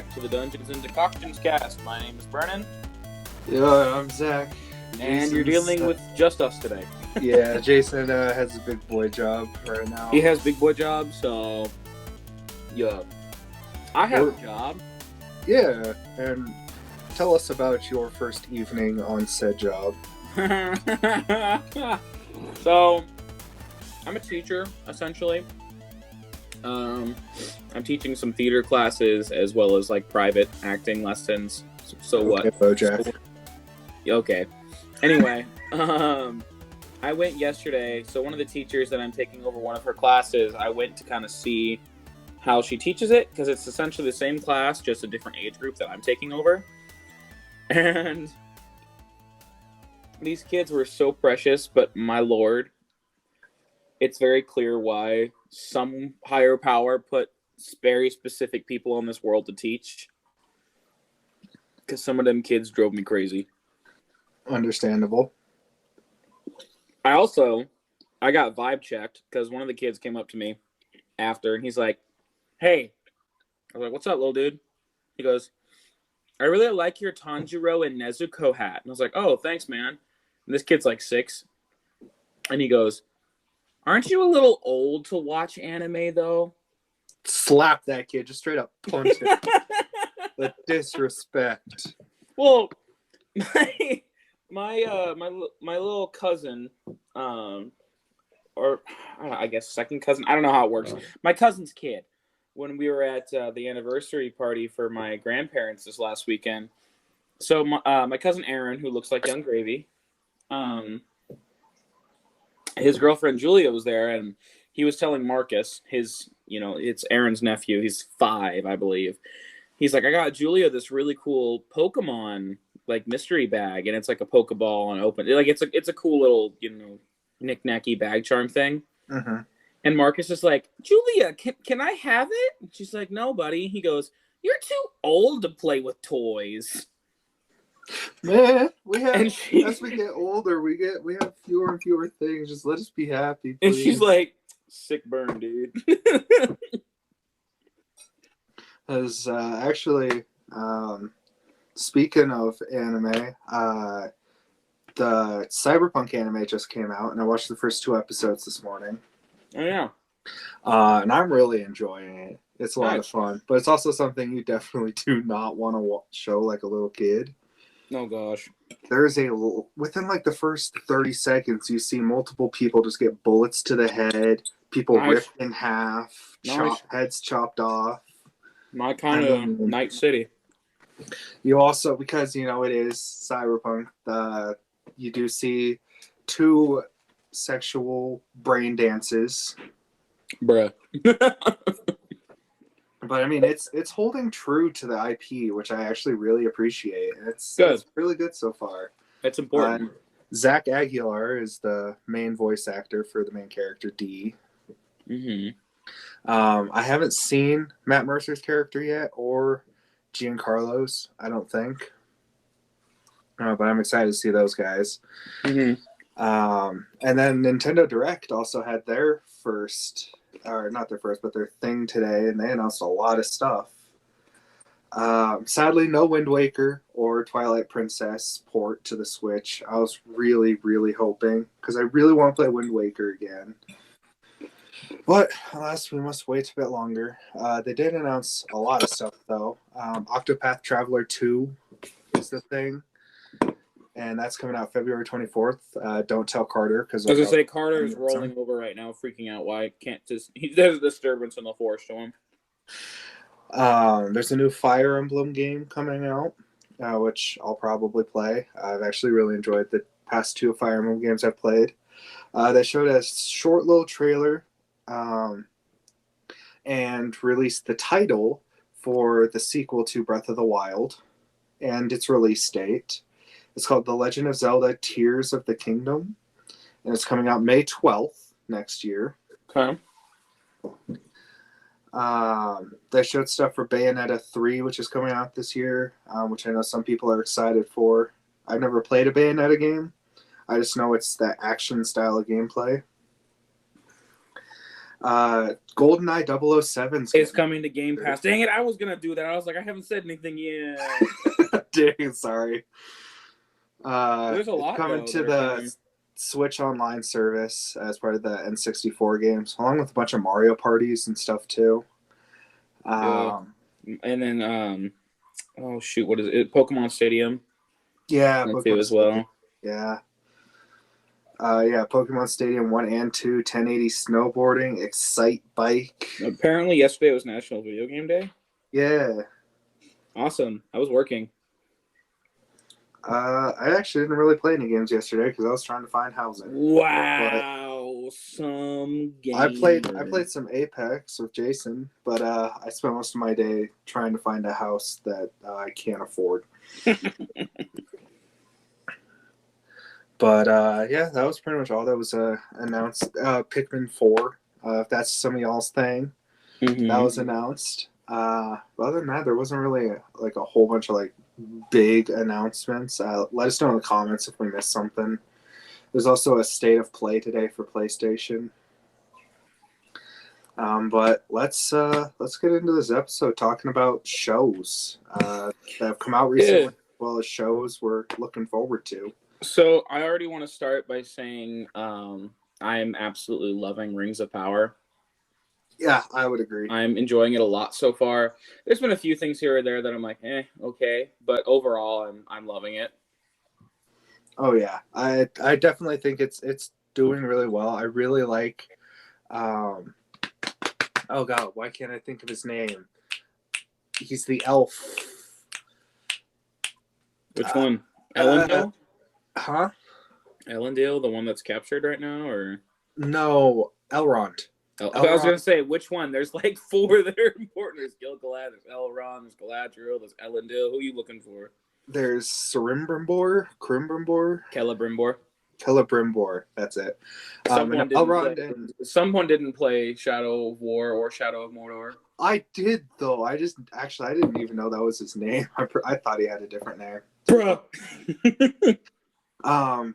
back to the Dungeons and Decoctions cast. My name is Brennan. Yeah, I'm Zach. And you're dealing with just us today. Yeah, Jason has a big boy job right now. He has big boy job, so yeah. I have a job. Yeah, and tell us about your first evening on said job. So, I'm a teacher, essentially. I'm teaching some theater classes as well as like private acting lessons. So Okay, what? Bojack. Okay. Anyway, I went yesterday. So one of the teachers that I'm taking over one of her classes, I went to kind of see how she teaches it because it's essentially the same class, just a different age group that I'm taking over. And these kids were so precious, but my lord, it's very clear why some higher power put very specific people on this world to teach. Because some of them kids drove me crazy. Understandable. I got vibe checked because one of the kids came up to me after and he's like, "Hey." I was like, "What's up, little dude?" He goes, "I really like your Tanjiro and Nezuko hat." And I was like, "Oh, thanks, man." And this kid's like 6. And he goes, "Aren't you a little old to watch anime, though?" Slap that kid. Just straight up punch him. The disrespect. Well, my little cousin, or I guess second cousin. I don't know how it works. My cousin's kid. When we were at the anniversary party for my grandparents this last weekend. So my cousin Aaron, who looks like Young Gravy, his girlfriend Julia was there, and he was telling Marcus, it's Aaron's nephew. He's 5, I believe. He's like, "I got Julia this really cool Pokemon like mystery bag, and it's like a Pokeball and open. Like it's a cool little knick-knacky bag charm thing." Mm-hmm. And Marcus is like, "Julia, can I have it?" And she's like, "No, buddy." He goes, "You're too old to play with toys." Man, as we get older, we have fewer and fewer things. Just let us be happy, please. And she's like, "Sick burn, dude." As actually, speaking of anime, the Cyberpunk anime just came out, and I watched the first 2 episodes this morning. Oh yeah. And I'm really enjoying it. It's a lot of Nice. fun, but it's also something you definitely do not want to show like a little kid. Oh gosh. There's within like the first 30 seconds, you see multiple people just get bullets to the head, people ripped in half, heads chopped off. My kind of Night City. You also, because it is Cyberpunk, you do see 2 sexual brain dances. Bruh. But I mean, it's holding true to the IP, which I actually really appreciate. It's really good so far. It's important. Zach Aguilar is the main voice actor for the main character D. Mm-hmm. I haven't seen Matt Mercer's character yet, or Giancarlo's, I don't think. But I'm excited to see those guys. Mm-hmm. And then Nintendo Direct also had their first, or not their first, but their thing today, and they announced a lot of stuff. Sadly, no Wind Waker or Twilight Princess port to the Switch. I was really, really hoping, because I really want to play Wind Waker again. But alas, we must wait a bit longer. They did announce a lot of stuff, though. Octopath Traveler 2 is the thing. And that's coming out February 24th. Don't tell Carter. Because I was going to say, Carter is rolling over right now, freaking out. Why can't there's a disturbance in the force to him. There's a new Fire Emblem game coming out, which I'll probably play. I've actually really enjoyed the past 2 Fire Emblem games I've played. They showed a short little trailer and released the title for the sequel to Breath of the Wild and its release date. It's called The Legend of Zelda Tears of the Kingdom, and it's coming out May 12th next year. Okay. They showed stuff for Bayonetta 3, which is coming out this year, which I know some people are excited for. I've never played a Bayonetta game. I just know it's that action style of gameplay. GoldenEye 007's It's coming to Game Pass. Dang it, I was going to do that. I was like, I haven't said anything yet. Dang, sorry. There's a lot, it's coming though, to the Switch Online service as part of the N64 games, along with a bunch of Mario parties and stuff too. And then, oh shoot, what is it? Pokemon Stadium. Yeah, Pokemon as well. Yeah. Pokemon Stadium 1 and 2, 1080 snowboarding, Excite Bike. Apparently, yesterday was National Video Game Day. Yeah. Awesome. I was working. I actually didn't really play any games yesterday because I was trying to find housing. Wow, some games. I played some Apex with Jason, but I spent most of my day trying to find a house that I can't afford. But that was pretty much all that was announced. Pikmin 4, if that's some of y'all's thing, that was announced. Other than that, there wasn't really a whole bunch of big announcements. Let us know in the comments if we missed something. There's also a state of play today for PlayStation. But let's get into this episode talking about shows that have come out recently, as well as shows we're looking forward to. So I already want to start by saying I'm absolutely loving Rings of Power. Yeah, I would agree. I'm enjoying it a lot so far. There's been a few things here or there that I'm like, okay, but overall, I'm loving it. Oh yeah, I definitely think it's doing really well. I really like. Oh god, why can't I think of his name? He's the elf. Which one? Ellendale? Huh? Ellendale, the one that's captured right now, or no, Elrond. I was gonna say which one. There's 4 that are important. There's Gil-galad, there's Elrond, there's Galadriel, there's Ellendale. Who are you looking for? There's Celebrimbor. Celebrimbor. That's it. Someone didn't play Shadow of War or Shadow of Mordor. I did though. I didn't even know that was his name. I thought he had a different name. Bruh.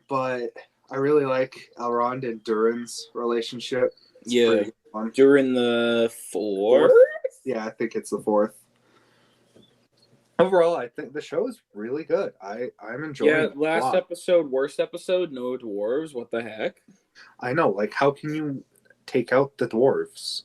But I really like Elrond and Durin's relationship. It's during the 4th? Yeah, I think it's the 4th. Overall, I think the show is really good. I'm enjoying it. Yeah, last episode, worst episode, no dwarves. What the heck? I know. How can you take out the dwarves?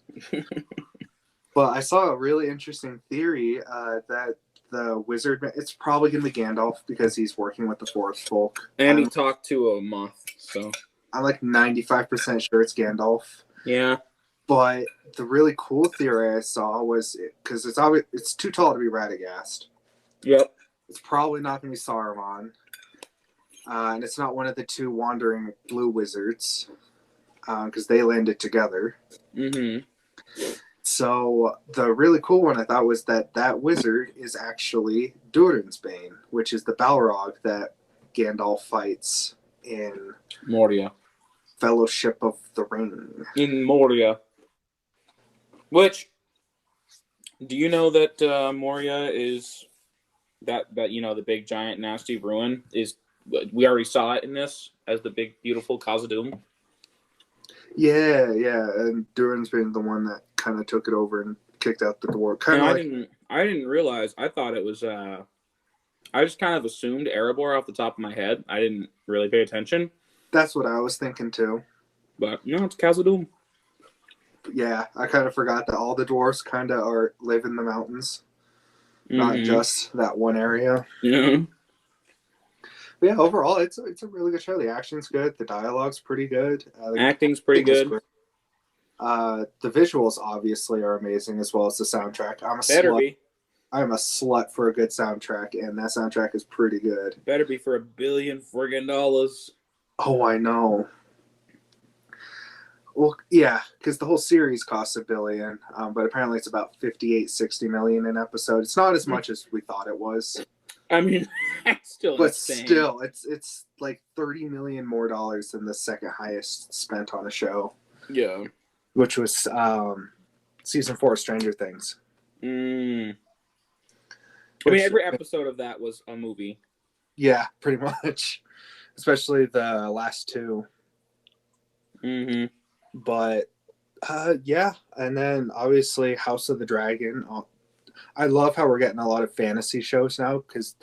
But I saw a really interesting theory that the wizard, it's probably going to be Gandalf because he's working with the forest folk. And he talked to a moth, so. I'm 95% sure it's Gandalf. Yeah. But the really cool theory I saw was, because it's too tall to be Radagast. Yep. It's probably not going to be Saruman. And it's not one of the 2 wandering blue wizards. Because they landed together. Mm-hmm. So the really cool one I thought was that wizard is actually Durin's Bane, which is the Balrog that Gandalf fights in Moria. Fellowship of the Ring. In Moria. Which, do you know that Moria is that the big giant nasty ruin is? We already saw it in this as the big beautiful Khazad-dûm. Yeah, and Durin's Bane the one that kind of took it over and kicked out the door. I didn't realize. I thought it was. I just kind of assumed Erebor off the top of my head. I didn't really pay attention. That's what I was thinking too. But no, it's Khazad-dûm. Yeah, I kind of forgot that all the dwarves kind of live in the mountains, not just that one area. Yeah. But yeah, overall, it's a really good show. The action's good. The dialogue's pretty good. The acting's pretty good. The visuals obviously are amazing, as well as the soundtrack. I'm a slut for a good soundtrack, and that soundtrack is pretty good. Better be for $1 billion friggin' dollars. Oh, I know. Well, yeah, because the whole series costs $1 billion, but apparently it's about 60 million an episode. It's not as much as we thought it was. I mean, that's still but insane. Still, it's like $30 million more than the second highest spent on a show. Yeah, which was season 4 of Stranger Things. I mean, every episode of that was a movie. Yeah, pretty much, especially the last 2. Mm-hmm. But Yeah, and then obviously House of the Dragon. I love how we're getting a lot of fantasy shows now because,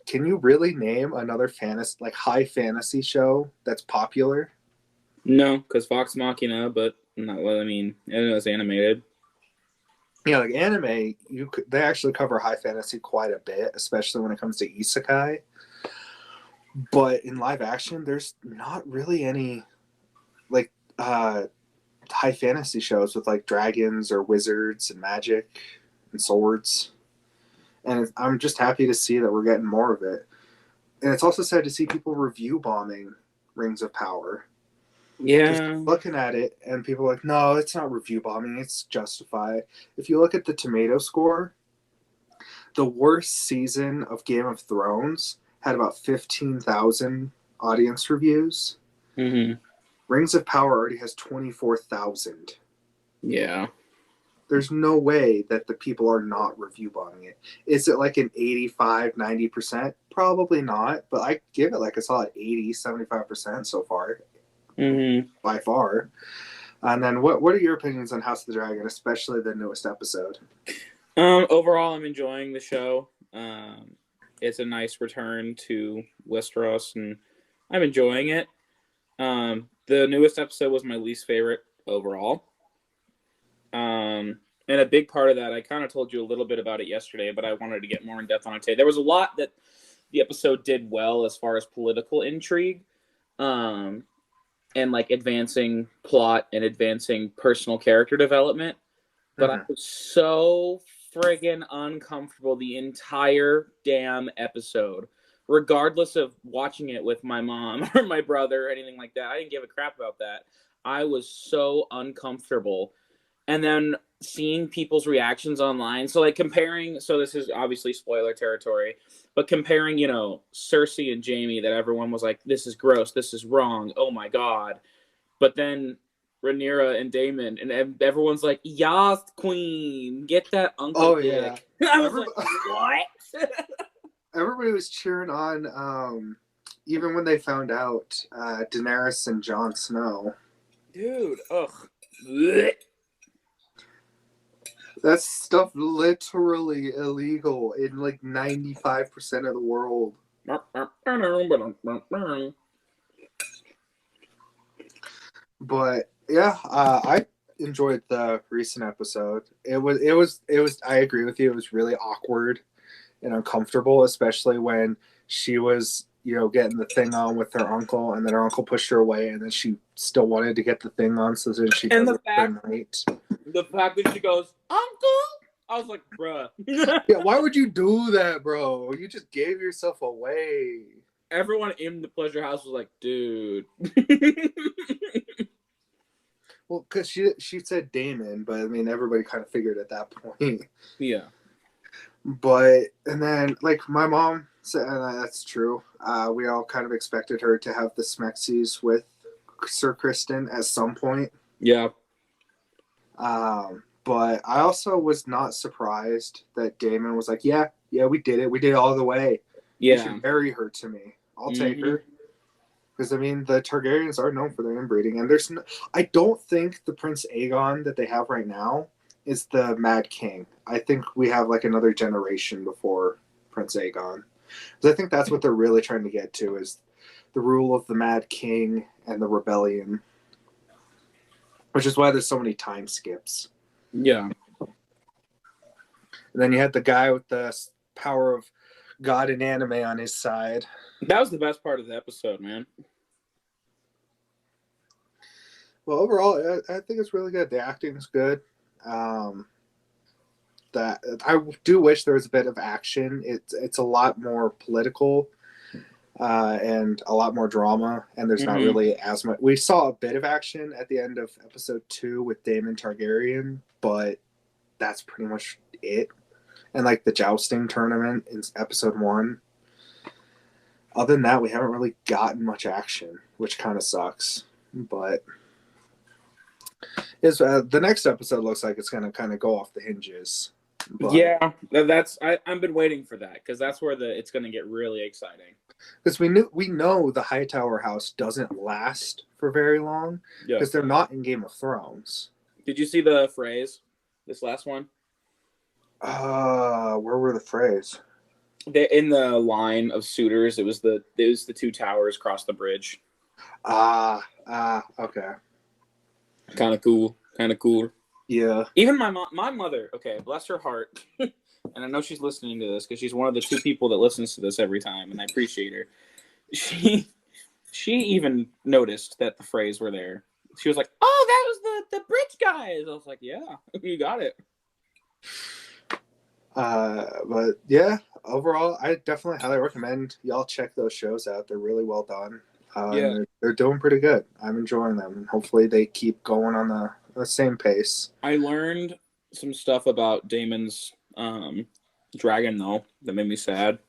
can you really name another fantasy high fantasy show that's popular? No, because Vox Machina, but not what I mean. I know it's animated. Yeah, like anime, they actually cover high fantasy quite a bit, especially when it comes to isekai. But in live action, there's not really any like high fantasy shows with like dragons or wizards and magic and swords. And I'm just happy to see that we're getting more of it. And it's also sad to see people review bombing Rings of Power. Because Yeah. looking at it, and people are like, no, it's not review bombing, it's justified. If you look at the tomato score, the worst season of Game of Thrones had about 15,000 audience reviews. Mm-hmm. Rings of Power already has 24,000. Yeah. There's no way that the people are not review bombing it. Is it like an 85, 90%? Probably not, but I give it like a solid 80, 75% so far. Mm-hmm. By far. And then what are your opinions on House of the Dragon, especially the newest episode? Overall, I'm enjoying the show. It's a nice return to Westeros, and I'm enjoying it. The newest episode was my least favorite overall. And a big part of that, I kind of told you a little bit about it yesterday, but I wanted to get more in depth on it today. There was a lot that the episode did well as far as political intrigue, and like advancing plot and advancing personal character development. But I was so friggin' uncomfortable the entire damn episode. Regardless of watching it with my mom or my brother or anything like that. I didn't give a crap about that. I was so uncomfortable. And then seeing people's reactions online. So like comparing, so this is obviously spoiler territory, but comparing, Cersei and Jaime, that everyone was like, this is gross, this is wrong, oh my God. But then Rhaenyra and Daemon, and everyone's like, "Yas, queen, get that uncle dick." Yeah. I was like, "What?" Everybody was cheering on, even when they found out Daenerys and Jon Snow. Dude, ugh. That stuff literally illegal in like 95% of the world. But yeah, I enjoyed the recent episode. It was. I agree with you. It was really awkward and uncomfortable, especially when she was, getting the thing on with her uncle, and then her uncle pushed her away, and then she still wanted to get the thing on, so then she does it for night. The fact that she goes, "Uncle," I was like, "Bruh." Yeah, why would you do that, bro? You just gave yourself away. Everyone in the pleasure house was like, "Dude." Well, because she said Damon, but I mean everybody kind of figured at that point. Yeah. But and then like my mom said, and that's true. We all kind of expected her to have the Smexies with Sir Kristen at some point. Yeah. But I also was not surprised that Damon was like, "Yeah, we did it. We did it all the way. Yeah. You should marry her to me. I'll take her." Because I mean, the Targaryens are known for their inbreeding, and I don't think the Prince Aegon that they have right now is the Mad King. I think we have like another generation before Prince Aegon. Because I think that's what they're really trying to get to is the rule of the Mad King and the rebellion, which is why there's so many time skips. Yeah. And then you had the guy with the power of God and anime on his side. That was the best part of the episode, man. Well, overall, I think it's really good. The acting is good. That I do wish there was a bit of action. It's a lot more political and a lot more drama, and there's not really as much. We saw a bit of action at the end of episode 2 with Daemon Targaryen, but that's pretty much it. And like the jousting tournament in episode 1. Other than that, we haven't really gotten much action, which kind of sucks. But the next episode looks like it's going to kind of go off the hinges. But I've been waiting for that because that's where it's going to get really exciting. because we know the Hightower house doesn't last for very long Yeah. because they're not in Game of Thrones. Did you see the phrase? This last one. Where were the phrase? In the line of suitors, it was the two towers across the bridge. Okay. Kind of cool. Kind of cool. Yeah. Even my mother, okay, bless her heart, and I know she's listening to this because she's one of the 2 people that listens to this every time, and I appreciate her. She even noticed that the phrase were there. She was like, "Oh, that was the bridge guys." I was like, "Yeah, you got it." But yeah, overall, I definitely highly recommend y'all check those shows out. They're really well done. Yeah. They're doing pretty good. I'm enjoying them, and hopefully they keep going on the same pace. I learned some stuff about Damon's dragon though that made me sad.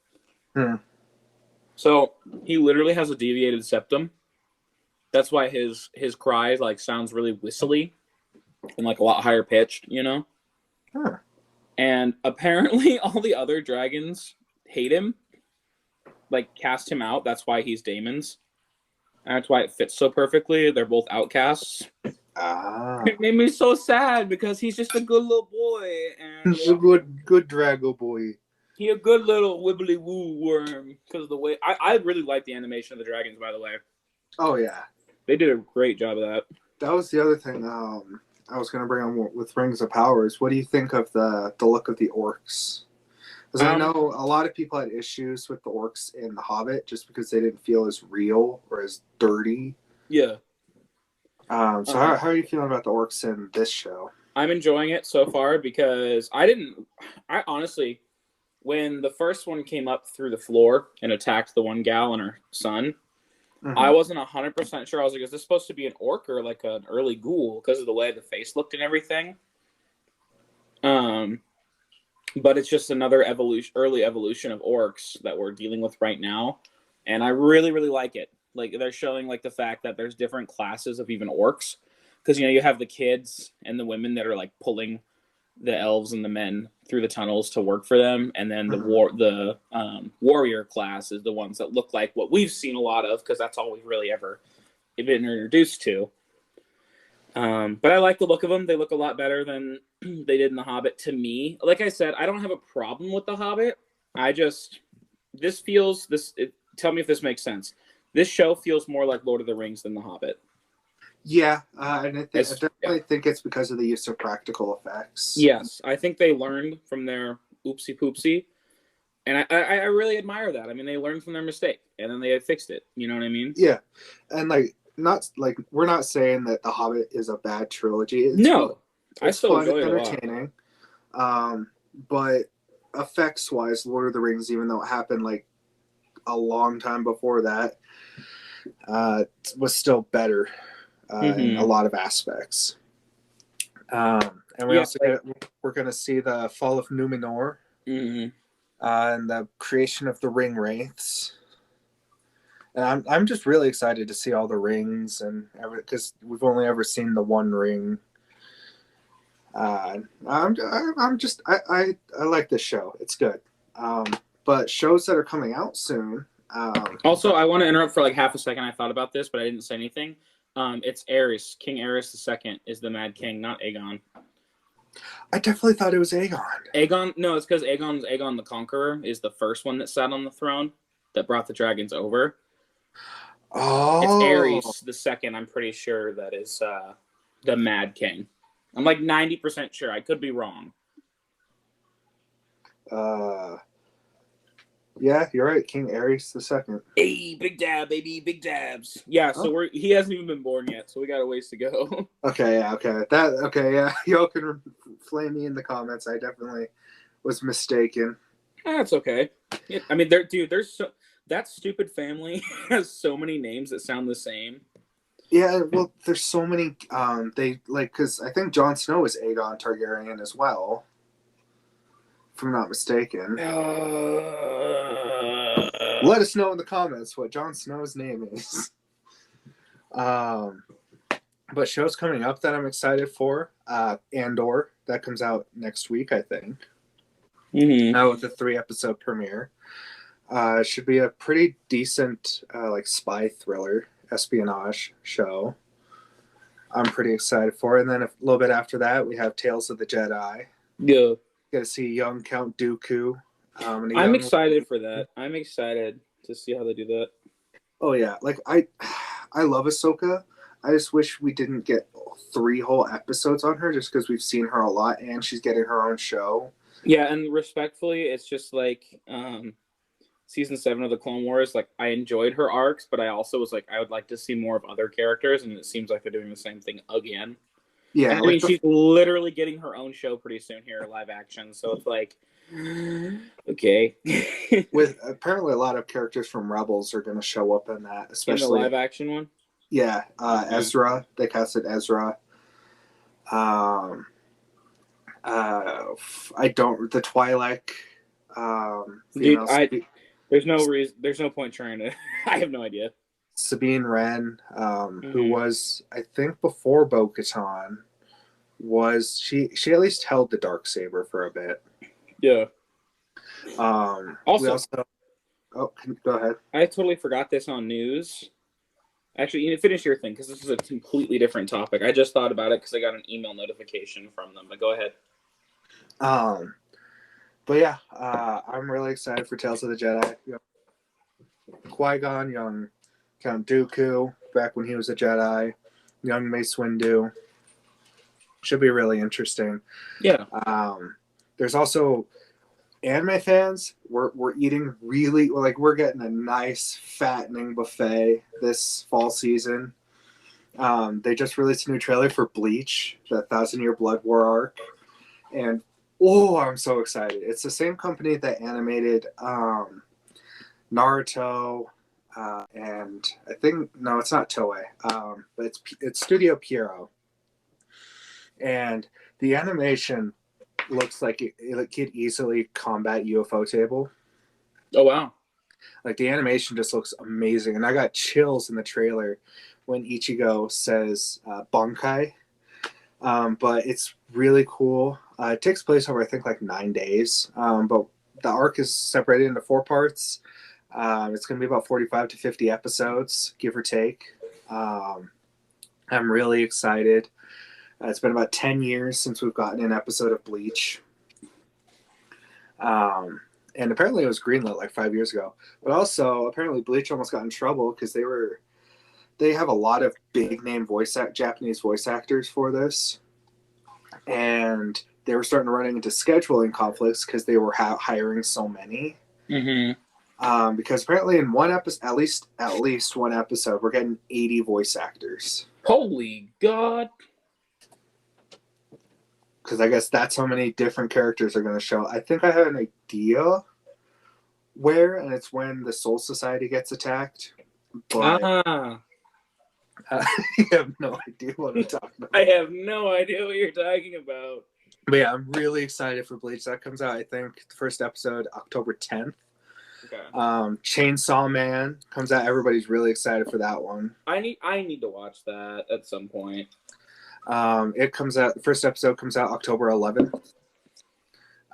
So he literally has a deviated septum. That's why his cries like sounds really whistly and like a lot higher pitched, you know? Huh. And apparently all the other dragons hate him, like cast him out. That's why he's Damon's. And that's why it fits so perfectly. They're both outcasts. It made me so sad because he's just a good little boy. And a good Drago boy. He a good little wibbly woo worm because of the way I really like the animation of the dragons, by the way. Oh yeah. They did a great job of that. That was the other thing I was gonna bring on with Rings of Powers. What do you think of the look of the orcs? Because I know a lot of people had issues with the orcs in The Hobbit just because they didn't feel as real or as dirty. Yeah. So how are you feeling about the orcs in this show? I'm enjoying it so far because I honestly, when the first one came up through the floor and attacked the one gal and her son, I wasn't 100% sure. I was like, is this supposed to be an orc or like an early ghoul because of the way the face looked and everything? But it's just another early evolution of orcs that we're dealing with right now. And I really, really like it. Like they're showing like the fact that there's different classes of even orcs. Because, you have the kids and the women that are like pulling the elves and the men through the tunnels to work for them. And then the warrior class is the ones that look like what we've seen a lot of because that's all we've really ever been introduced to. But I like the look of them. They look a lot better than they did in The Hobbit to me. Like I said, I don't have a problem with The Hobbit. Tell me if this makes sense. This show feels more like Lord of the Rings than The Hobbit. Yeah, and I definitely think it's because of the use of practical effects. Yes, I think they learned from their oopsie poopsie. And I really admire that. I mean, they learned from their mistake, and then they fixed it. You know what I mean? Yeah, and we're not saying that The Hobbit is a bad trilogy. I still enjoy it entertaining. A lot. But effects-wise, Lord of the Rings, even though it happened like a long time before that, was still better in a lot of aspects. And we're going to see the fall of Numenor. And the creation of the ring wraiths, and I'm just really excited to see all the rings and everything because we've only ever seen the one ring. I like this show; it's good. But shows that are coming out soon. Also, I want to interrupt for like half a second. I thought about this, but I didn't say anything. It's Aerys, King Aerys II is the Mad King, not Aegon. I definitely thought it was Aegon. No, it's because Aegon the Conqueror is the first one that sat on the throne that brought the dragons over. Oh. It's Aerys the second, I'm pretty sure, that is the Mad King. I'm like 90% sure. I could be wrong. Yeah, you're right. King Aerys the II. Hey, big dab, baby, big dabs. Yeah, so he hasn't even been born yet, so we got a ways to go. Okay, yeah. Y'all can flame me in the comments. I definitely was mistaken. That's okay. Yeah, I mean, that stupid family has so many names that sound the same. Yeah, well, there's so many. Because I think Jon Snow is Aegon Targaryen as well, if I'm not mistaken. Let us know in the comments what Jon Snow's name is. But shows coming up that I'm excited for. Andor, that comes out next week, I think. Mm-hmm. with a 3-episode premiere. It should be a pretty decent like spy thriller espionage show. I'm pretty excited for it. And then a little bit after that, we have Tales of the Jedi. Yeah. Get to see young Count Dooku. I'm excited for that. I'm excited to see how they do that. Oh yeah, like I love Ahsoka. I just wish we didn't get 3 whole episodes on her, just because we've seen her a lot, and she's getting her own show. Yeah, and respectfully, it's just like season 7 of the Clone Wars. Like, I enjoyed her arcs, but I also was like, I would like to see more of other characters, and it seems like they're doing the same thing again. Yeah, and I mean, she's literally getting her own show pretty soon here, live action. So it's like, okay. With apparently a lot of characters from Rebels are going to show up in that, especially in the live action one. Yeah, Ezra. They casted Ezra. I don't the Twi'lek. Dude, there's no reason. There's no point trying to. I have no idea. Sabine Wren, who was, I think, before Bo-Katan, was she at least held the Darksaber for a bit. Yeah. Also, go ahead. I totally forgot this on news. Actually, you finish your thing because this is a completely different topic. I just thought about it because I got an email notification from them. But go ahead. But yeah, I'm really excited for Tales of the Jedi. Qui-Gon, young Count Dooku, back when he was a Jedi, young Mace Windu. Should be really interesting. Yeah. There's also anime fans. We're eating really, like, we're getting a nice fattening buffet this fall season. They just released a new trailer for Bleach, the 1,000-Year Blood War arc, and I'm so excited. It's the same company that animated Naruto, and I think it's not Toei, but it's Studio Pierrot, and the animation looks like it could easily combat UFO Table. Oh wow! Like, the animation just looks amazing, and I got chills in the trailer when Ichigo says Bankai. But it's really cool. It takes place over, I think, like 9 days. But the arc is separated into 4 parts. It's going to be about 45 to 50 episodes, give or take. I'm really excited. It's been about 10 years since we've gotten an episode of Bleach. And apparently it was greenlit like 5 years ago. But also, apparently Bleach almost got in trouble because they have a lot of big name Japanese voice actors for this, and they were starting to run into scheduling conflicts because they were hiring so many. Mm-hmm. Because apparently in one episode, at least one episode, we're getting 80 voice actors. Holy God! Because I guess that's how many different characters are going to show. I think I have an idea where, and it's when the Soul Society gets attacked. But I have no idea what I'm talking about. I have no idea what you're talking about. But yeah, I'm really excited for Bleach. That comes out, I think, the first episode, October 10th. Okay. Chainsaw Man comes out. Everybody's really excited for that one. I need to watch that at some point. It comes out. The first episode comes out October 11th.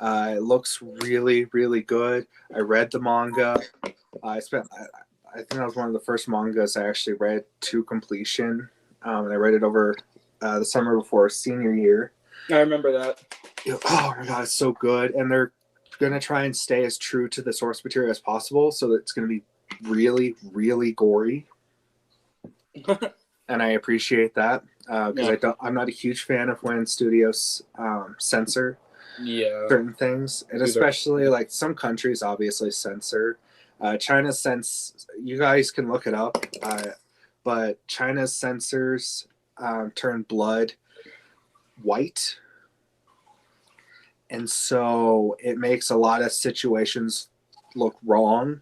It looks really, really good. I read the manga. I think that was one of the first mangas I actually read to completion. And I read it over the summer before senior year. I remember that. Oh my God, it's so good. And they're going to try and stay as true to the source material as possible, so that it's going to be really, really gory. And I appreciate that because I'm not a huge fan of when studios censor certain things, and especially like some countries obviously censor. China you guys can look it up, but China's censors turn blood white, and so it makes a lot of situations look wrong.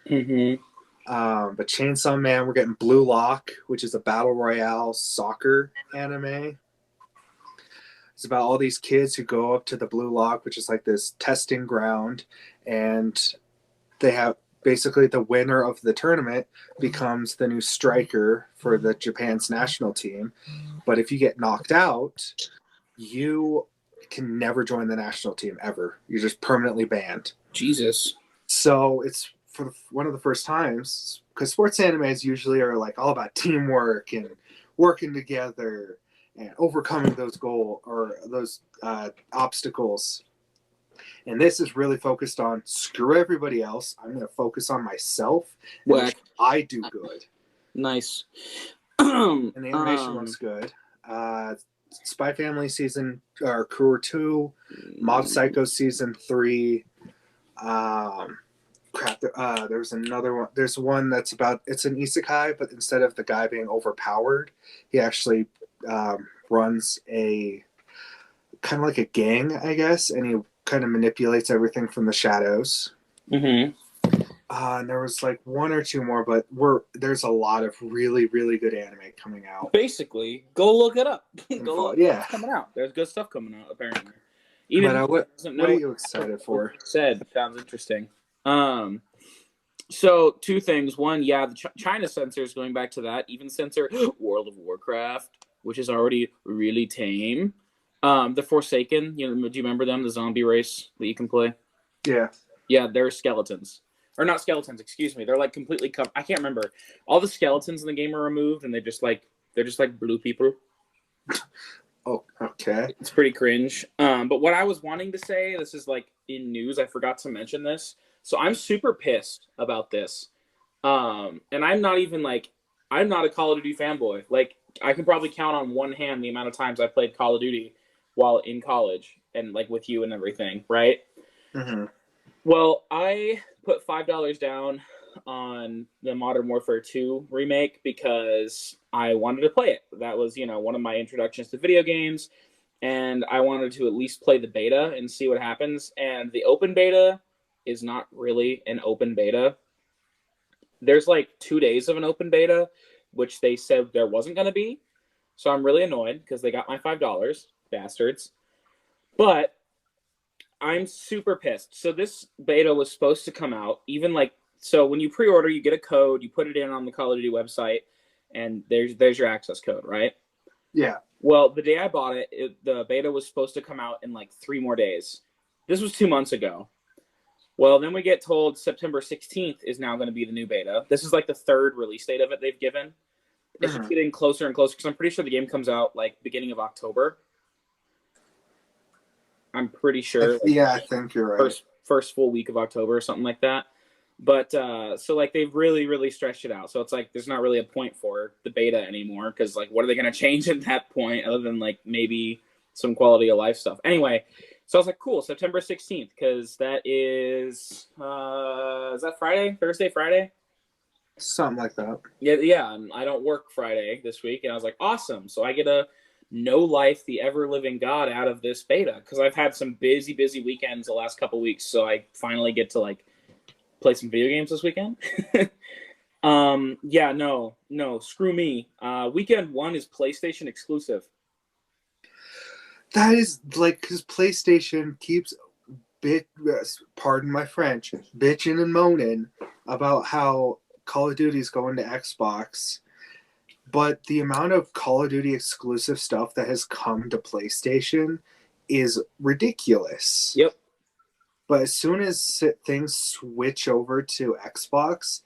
Mm-hmm. But Chainsaw Man, we're getting Blue Lock, which is a battle royale soccer anime. It's about all these kids who go up to the Blue Lock, which is like this testing ground, and they have basically the winner of the tournament becomes the new striker for the Japan's national team. But if you get knocked out, you can never join the national team ever. You're just permanently banned. Jesus. So it's for one of the first times, because sports animes usually are like all about teamwork and working together and overcoming those obstacles. And this is really focused on screw everybody else. I'm going to focus on myself. Whack. I do good. Nice. And the animation looks good. Spy Family season or Crew 2, Mob Psycho season 3. There's another one. There's one that's about, it's an isekai, but instead of the guy being overpowered, he actually runs a kind of like a gang, I guess, and he kind of manipulates everything from the shadows. Mm-hmm. And there was like one or two more, but there's a lot of really, really good anime coming out. Basically, go look it up. Yeah, coming out. There's good stuff coming out apparently. What are you excited for? Said sounds interesting. So two things. One, yeah, the China censor is going back to that. Even censor World of Warcraft, which is already really tame. The Forsaken, do you remember them? The zombie race that you can play. Yeah, they're skeletons. Or not skeletons, excuse me. They're like completely covered. I can't remember. All the skeletons in the game are removed, and they're just like blue people. Oh, okay. It's pretty cringe. But what I was wanting to say, this is like in news. I forgot to mention this. So I'm super pissed about this. And I'm not a Call of Duty fanboy. Like, I can probably count on one hand the amount of times I played Call of Duty while in college and like with you and everything, right? Mm-hmm. Well, I put $5 down on the Modern Warfare 2 remake because I wanted to play it. That was, one of my introductions to video games, and I wanted to at least play the beta and see what happens. And the open beta is not really an open beta. There's like 2 days of an open beta, which they said there wasn't going to be. So I'm really annoyed because they got my $5, bastards. But I'm super pissed. So this beta was supposed to come out, so when you pre-order, you get a code, you put it in on the Call of Duty website, and there's your access code, right? Yeah. Well, the day I bought it, the beta was supposed to come out in like 3 more days. This was 2 months ago. Well, then we get told September 16th is now going to be the new beta. This is like the 3rd release date of it they've given. It's just getting closer and closer because I'm pretty sure the game comes out like beginning of October. I'm pretty sure. I think you're right. First full week of October or something like that. But so like they've really, really stretched it out. So it's like there's not really a point for the beta anymore because like what are they going to change at that point other than like maybe some quality of life stuff? Anyway, so I was like, cool, September 16th because that is that Friday? Thursday, Friday? Something like that. Yeah. I don't work Friday this week, and I was like, awesome. So I get a no life, the ever living God out of this beta because I've had some busy weekends the last couple weeks. So I finally get to like play some video games this weekend. No, screw me. Weekend 1 is PlayStation exclusive. That is like because PlayStation keeps pardon my French, bitching and moaning about how Call of Duty is going to Xbox. But the amount of Call of Duty exclusive stuff that has come to PlayStation is ridiculous. Yep. But as soon as things switch over to Xbox,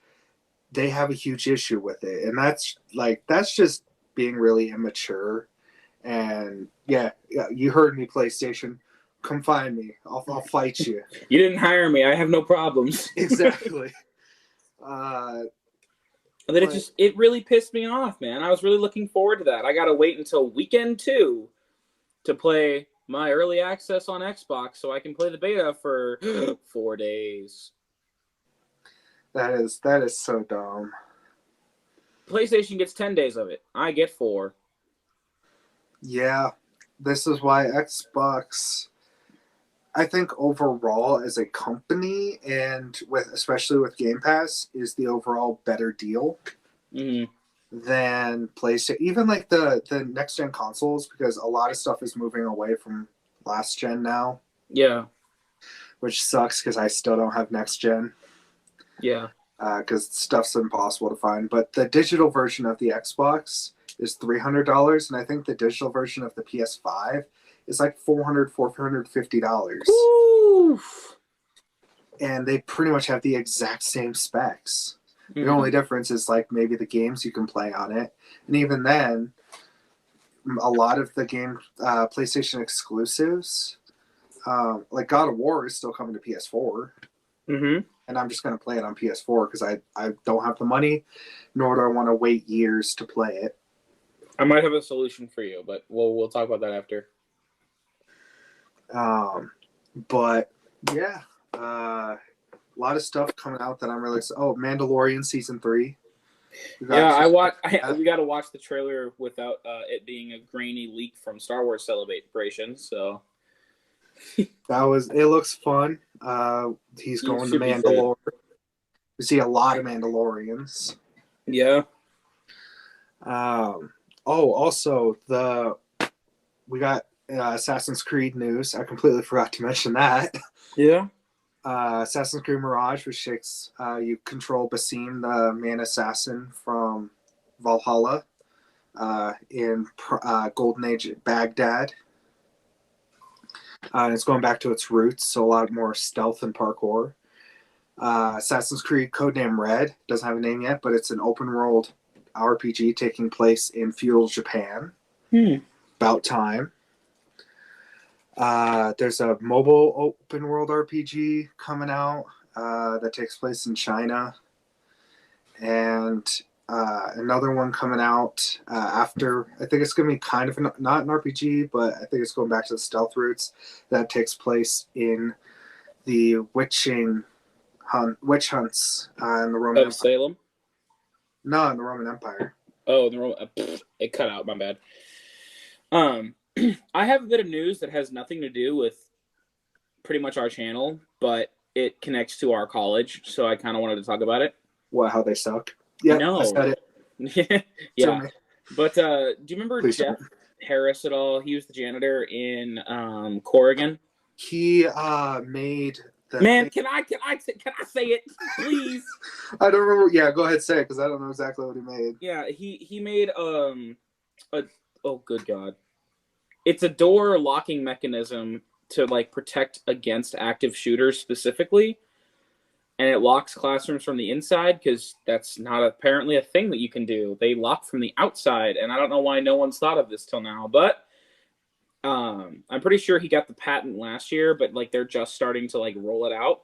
they have a huge issue with it. And that's just being really immature. And yeah, you heard me, PlayStation. Come find me. I'll fight you. You didn't hire me. I have no problems. Exactly. And then it really pissed me off, man. I was really looking forward to that. I got to wait until weekend 2 to play my early access on Xbox so I can play the beta for 4 days. That is so dumb. PlayStation gets 10 days of it. I get 4. Yeah. This is why Xbox, I think overall as a company and especially with Game Pass is the overall better deal than PlayStation. Even like the next gen consoles, because a lot of stuff is moving away from last gen now. Yeah. Which sucks because I still don't have next gen. Yeah. Because stuff's impossible to find. But the digital version of the Xbox is $300, and I think the digital version of the PS5 is like $450. Oof. And they pretty much have the exact same specs. The Mm-hmm. only difference is like maybe the games you can play on it. And even then, a lot of the game PlayStation exclusives, like God of War is still coming to PS4. Mm-hmm. And I'm just going to play it on PS4 because I don't have the money, nor do I want to wait years to play it. I might have a solution for you, but we'll talk about that after. But yeah, a lot of stuff coming out that I'm really excited. Oh, Mandalorian season 3. We got to watch the trailer without it being a grainy leak from Star Wars Celebration. So it looks fun. He's going to Mandalore. We see a lot of Mandalorians. Yeah. Also we got Assassin's Creed news. I completely forgot to mention that. Yeah. Assassin's Creed Mirage, which takes you control Basim, the man assassin from Valhalla, in Golden Age Baghdad. And it's going back to its roots, so a lot more stealth and parkour. Assassin's Creed Codename Red doesn't have a name yet, but it's an open world RPG taking place in feudal Japan. About time. There's a mobile open world RPG coming out that takes place in China, and another one coming out after. I think it's going to be kind of not an RPG, but I think it's going back to the stealth roots. That takes place in the witch hunts in the Roman Empire. Salem? No, in the Roman Empire. Oh, the Roman. It cut out. My bad. I have a bit of news that has nothing to do with pretty much our channel, but it connects to our college, so I kind of wanted to talk about it. What? How they suck? Yeah, no. I said it. Yeah. But do you remember Jeff Harris at all? He was the janitor in Corrigan. He made the Man, can I say it, please? I don't remember. Yeah, go ahead, say it, because I don't know exactly what he made. Yeah, he made oh good God. It's a door locking mechanism to like protect against active shooters specifically. And it locks classrooms from the inside because that's not apparently a thing that you can do. They lock from the outside, and I don't know why no one's thought of this till now. But I'm pretty sure he got the patent last year, but like they're just starting to like roll it out.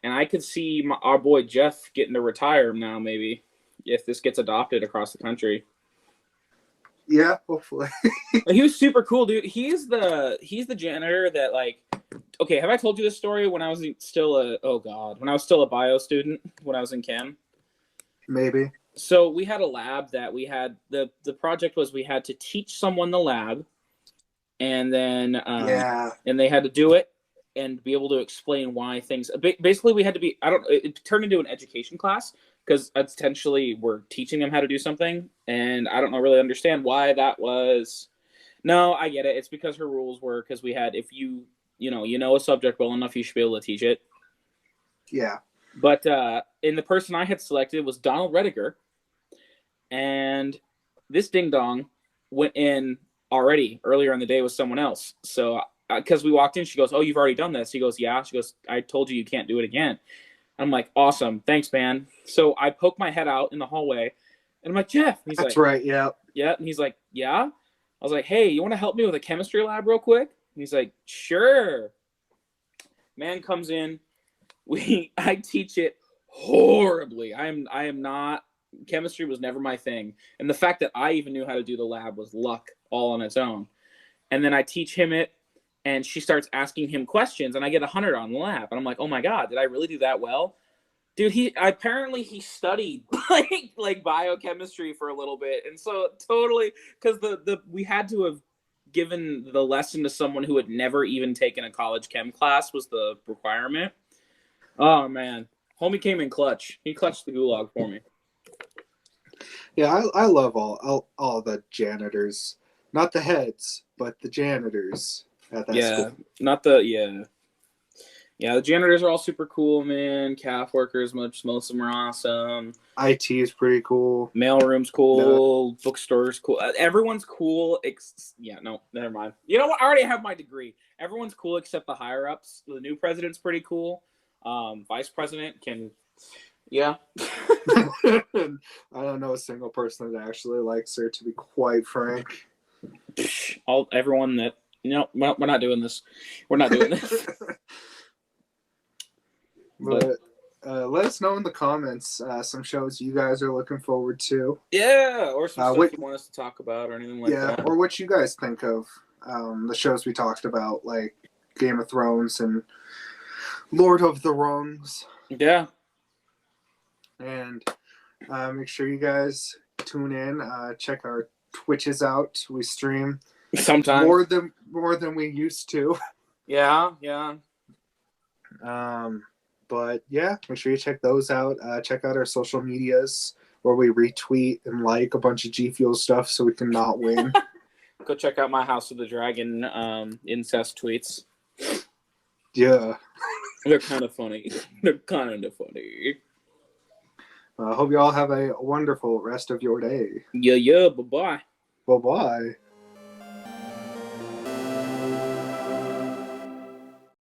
And I could see our boy Jeff getting to retire now, maybe, if this gets adopted across the country. Yeah, hopefully. He was super cool, dude. He's the janitor that like. Okay, have I told you this story when I was still a bio student when I was in chem? Maybe. So we had a lab that we had the project was we had to teach someone the lab, and then and they had to do it and be able to explain why things. Basically, we had to be. It turned into an education class. Because essentially we're teaching them how to do something, and I don't really understand why that was. No, I get it. It's because her rules were because we had if you know a subject well enough, you should be able to teach it. Yeah. But and the person I had selected was Donald Rediger, and this ding dong went in already earlier in the day with someone else. So because we walked in, she goes, "Oh, you've already done this." He goes, "Yeah." She goes, "I told you can't do it again." I'm like, awesome. Thanks, man. So I poke my head out in the hallway, and I'm like, Jeff. He's That's like, right, yeah. Yeah. And he's like, yeah. I was like, hey, you want to help me with a chemistry lab real quick? And he's like, sure. Man comes in. I teach it horribly. I am not. Chemistry was never my thing. And the fact that I even knew how to do the lab was luck all on its own. And then I teach him it. And she starts asking him questions, and I get 100 on the lab. And I'm like, oh my God, did I really do that well? Dude, he studied like biochemistry for a little bit. And so totally, because we had to have given the lesson to someone who had never even taken a college chem class was the requirement. Oh man, homie came in clutch. He clutched the gulag for me. Yeah, I love all the janitors. Not the heads, but the janitors. At that school. Not the Yeah, the janitors are all super cool, man. Calf workers, most of them are awesome. IT is pretty cool. Mailroom's cool. Bookstore's cool. Everyone's cool. No, never mind. You know what? I already have my degree. Everyone's cool except the higher ups. The new president's pretty cool. Vice president can, yeah. I don't know a single person that actually likes her, to be quite frank. Everyone that, we're not doing this. We're not doing this. But let us know in the comments some shows you guys are looking forward to. Yeah, or some stuff you want us to talk about or anything like that. Or what you guys think of the shows we talked about, like Game of Thrones and Lord of the Rings. Yeah. And make sure you guys tune in. Check our Twitches out. We stream sometimes more than we used to. Yeah. But yeah, make sure you check those out. Check out our social medias where we retweet and like a bunch of G Fuel stuff so we can not win. Go check out my House of the Dragon incest tweets. Yeah. They're kind of funny. I hope you all have a wonderful rest of your day. Yeah. Bye-bye. Bye-bye.